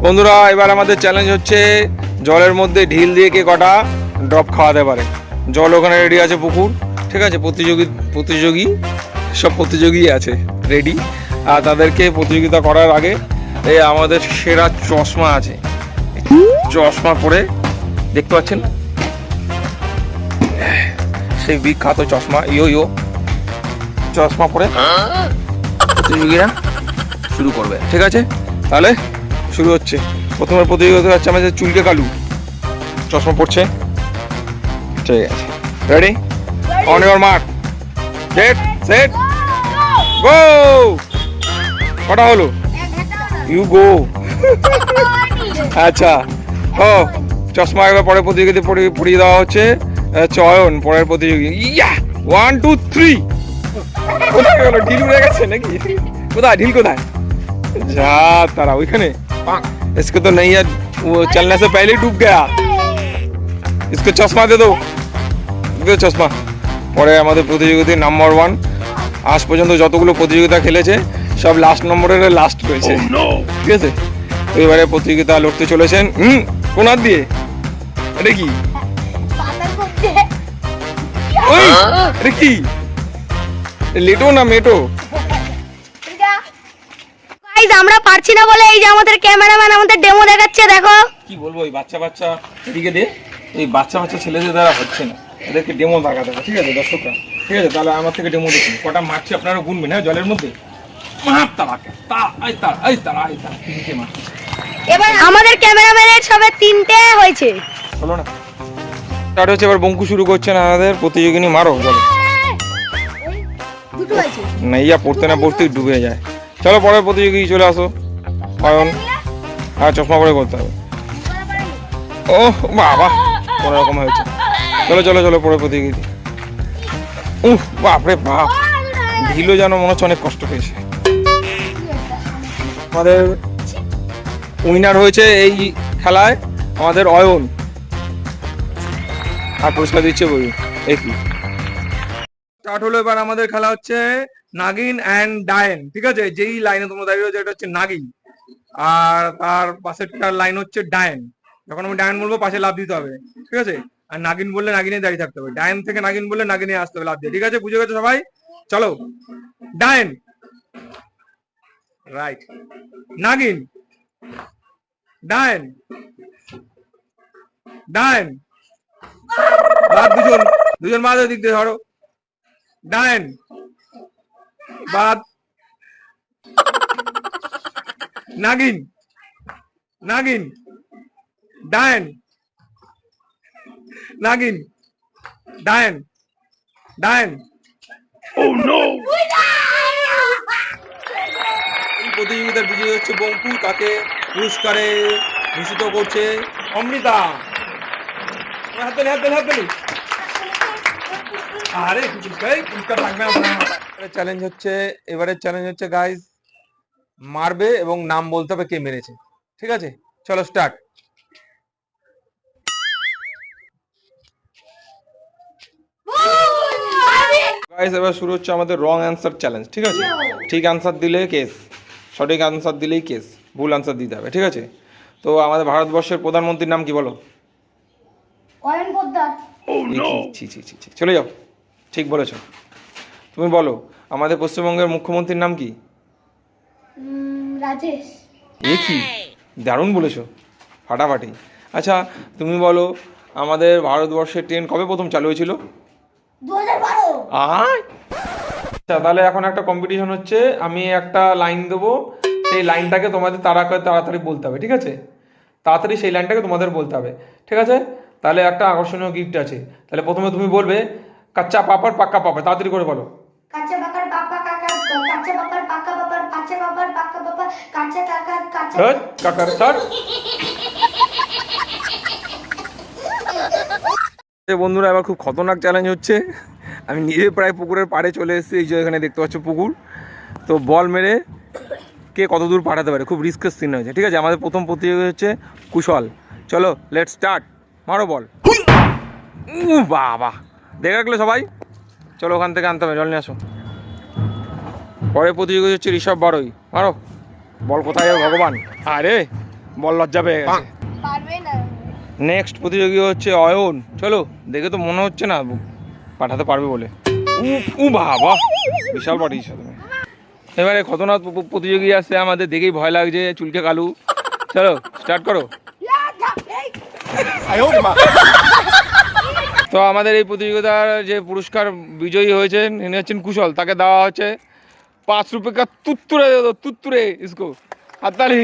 বন্ধুরা এবার আমাদের চ্যালেঞ্জ হচ্ছে জলের মধ্যে ঢিল দিয়ে কে কটা ড্রপ খাওয়াতে পারে। জল ওখানে রেডি আছে, পুকুর, ঠিক আছে। প্রতিযোগী আছে রেডি। আর তাদেরকে প্রতিযোগিতা করার আগে এই আমাদের সেরা চশমা আছে, চশমা পরে দেখতে পাচ্ছেন, সেই বিখ্যাত চশমা ইয়ো চশমা পরে প্রতিযোগীরা শুরু করবে, ঠিক আছে। তাহলে শুরু হচ্ছে। প্রথমে প্রতিযোগিতা হচ্ছে আমাদের চুলকে কালু, চশমা পড়ছে, ঠিক আছে। Ready, on your mark, get set go. কটা হলো? You go. আচ্ছা, ও চশমা এবার পরের প্রতিযোগিতা পড়িয়ে দেওয়া হচ্ছে চয়ন, পরের প্রতিযোগী। ইয়া 1 2 3। কোথায় গেল? ঢিল উড়ে গেছে নাকি? কোথায় ঢিল? কোথায় যা তারা ওইখানে। इसको तो नहीं है, वो चलने से पहले ही डूब गया। इसको चश्मा दे दो চশমা। পরে আমাদের প্রতিযোগিতা নাম্বার 1 আজ পর্যন্ত যতগুলো প্রতিযোগিতা খেলেছে সব লাস্ট নম্বরের লাস্ট রয়েছে, ঠিক আছে। তো এবারে প্রতিযোগিতা লড়তে চলেছেন। কোন হাত দিয়ে? এটা কি? ওই এটা কি? লেটো না মেটো? আমরা পারছি না বলে এই যে আমাদের ক্যামেরাম্যান আমাদের ডেমো দেখাচ্ছে, দেখো। কি বলবো, এই বাচ্চা এদিকে দে, এই বাচ্চা ছেলেদের দ্বারা হচ্ছে না, এদেরকে ডেমো দেখাতে হবে, ঠিক আছে দর্শকরা, ঠিক আছে। তাহলে আমার থেকে ডেমো দেখুন, কটা মারছি আপনারা গুনবেন, হ্যাঁ, জলের মধ্যে। এবার আমাদের ক্যামেরাম্যানের সবে 3টে হয়েছে, হলো না? স্টার্ট হচ্ছে। এবার বঙ্কু শুরু করছেন আমাদের প্রতিযোগিনী। মারো জলে। দুটো হয়েছে না, ইয়া পড়তে না পড়তেই ডুবে যায়। চলো পরের প্রতিযোগী চলে আসো, অয়ন। হ্যাঁ, চশমা পরে করতে হবে। ও বাবা, কোনো রকম হয়েছে। চলো পরের প্রতিযোগী। বাপরে বাপ, ঢিলও যেন মনে হচ্ছে অনেক কষ্ট পেয়েছে। আমাদের উইনার হয়েছে এই খেলায় আমাদের অয়ন। আর পুরস্কার দিচ্ছে বই একই। স্টার্ট হলো। এবার আমাদের খেলা হচ্ছে নাগিন অ্যান্ড ডায়েন, ঠিক আছে। যেই লাইনে তোমরা দাঁড়িয়ে রয়েছে এটা হচ্ছে নাগিন, আর তার পাশেরটার লাইন হচ্ছে ডায়েন। যখন আমি ডায়েন বলবো পাশে লাফ দিতে হবে, ঠিক আছে। আর নাগিন বললে নাগিনে দাঁড়িয়ে থাকতে হবে। ডায়েন থেকে নাগিন বললে নাগিনে আসতে হবে লাফ দিয়ে, ঠিক আছে। বুঝে গেছো সবাই? চলো, ডায়েন, রাইট, নাগিন, ডায়েন, ডায়েন, বাদ দুজন বাদ, দিক দিয়ে ধরো। ডায়েন বাদ, নাগিন, ডায়েন, নাগিন, ডায়েন। Oh no! এই প্রতিযোগিতার বিজয়ী হচ্ছে বঙ্কু, তাকে পুরস্কারে ভূষিত করছে অমৃতা। হাততালি। আরে পুরস্কার থাকবে না। চ্যালেঞ্জ হচ্ছে, এবারে চ্যালেঞ্জ হচ্ছে গাইস, মারবে এবং নাম বলতে হবে কে মেরেছে, ঠিক আছে। চলো স্টার্ট। গাইস এবার শুরু হচ্ছে আমাদের রং অ্যান্সার চ্যালেঞ্জ, ঠিক আছে। ঠিক অ্যান্সার দিলে কেস, সঠিক অ্যান্সার দিলেই কেস, ভুল অ্যান্সার দিতে হবে, ঠিক আছে। তো আমাদের ভারতবর্ষের প্রধানমন্ত্রীর নাম কি বলো? অয়ন পোদ্দার। ছি, চলে যাও, ঠিক বলেছো। তুমি বলো, আমাদের পশ্চিমবঙ্গের মুখ্যমন্ত্রীর নাম কি? রাজেশ। এ কি দারুণ বলেছো, ফাটাফাটি। আচ্ছা তুমি বলো, আমাদের ভারতবর্ষের ট্রেন কবে প্রথম চালু হয়েছিল? 2012। আচ্ছা, তাহলে এখন একটা কম্পিটিশন হচ্ছে। আমি একটা লাইন দেবো, সেই লাইনটাকে তোমাদের তাড়াতাড়ি বলতে হবে, ঠিক আছে। তাড়াতাড়ি সেই লাইনটাকে তোমাদের বলতে হবে, ঠিক আছে। তাহলে একটা আকর্ষণীয় গিফট আছে। তাহলে প্রথমে তুমি বলবে কাচ্চা পাপড় পাক্কা পাপড়, তাড়াতাড়ি করে বলো। কাঁচা পাকার পাপা কাকা, কাঁচা পাপার পাক্কা পাপার, কাঁচা পাপার পাক্কা পাপা, কাঁচা কাকা কাঁচা কাকার স্যার। বন্ধুরা এবার খুব খতরনাক চ্যালেঞ্জ হচ্ছে। আমি নিজে প্রায় পুকুরের পাড়ে চলে এসেছি, এই যে এখানে দেখতে পাচ্ছ পুকুর। তো বল মেরে কে কত দূর পাঠাতে পারে, খুব রিস্কের সিন হয়েছে, ঠিক আছে। আমাদের প্রথম প্রতিযোগিতা হচ্ছে কুশল। চলো লেটস স্টার্ট, মারো বল। বাবা, দেখে রাখলে সবাই। চলো ওখান থেকে আনতে হবে, জল নিয়ে আসো। পরের প্রতিযোগিতা হচ্ছে ঋষভ বারোই। মারো বল, কোথায় যাবে ভগবান। আরে বল লজ্জা পেয়ে গেছে। পারবে না। নেক্সট প্রতিযোগী হচ্ছে অয়ন। চলো, দেখে তো মনে হচ্ছে না পাঠাতে পারবে বলে। উ বাবা, বিশাল পাঠিয়েছ তুমি। এবারে খতরনাক প্রতিযোগী আসছে, আমাদের দেখেই ভয় লাগছে, চুলকে কালু। চলো স্টার্ট করো। তো আমাদের এই প্রতিযোগিতার যে পুরস্কার বিজয়ী হয়েছেন ইনি হচ্ছেন কুশল, তাকে দেওয়া হচ্ছে 5 रुपए का तुत्तुरे, तुत्तुरे इसको हाथताली।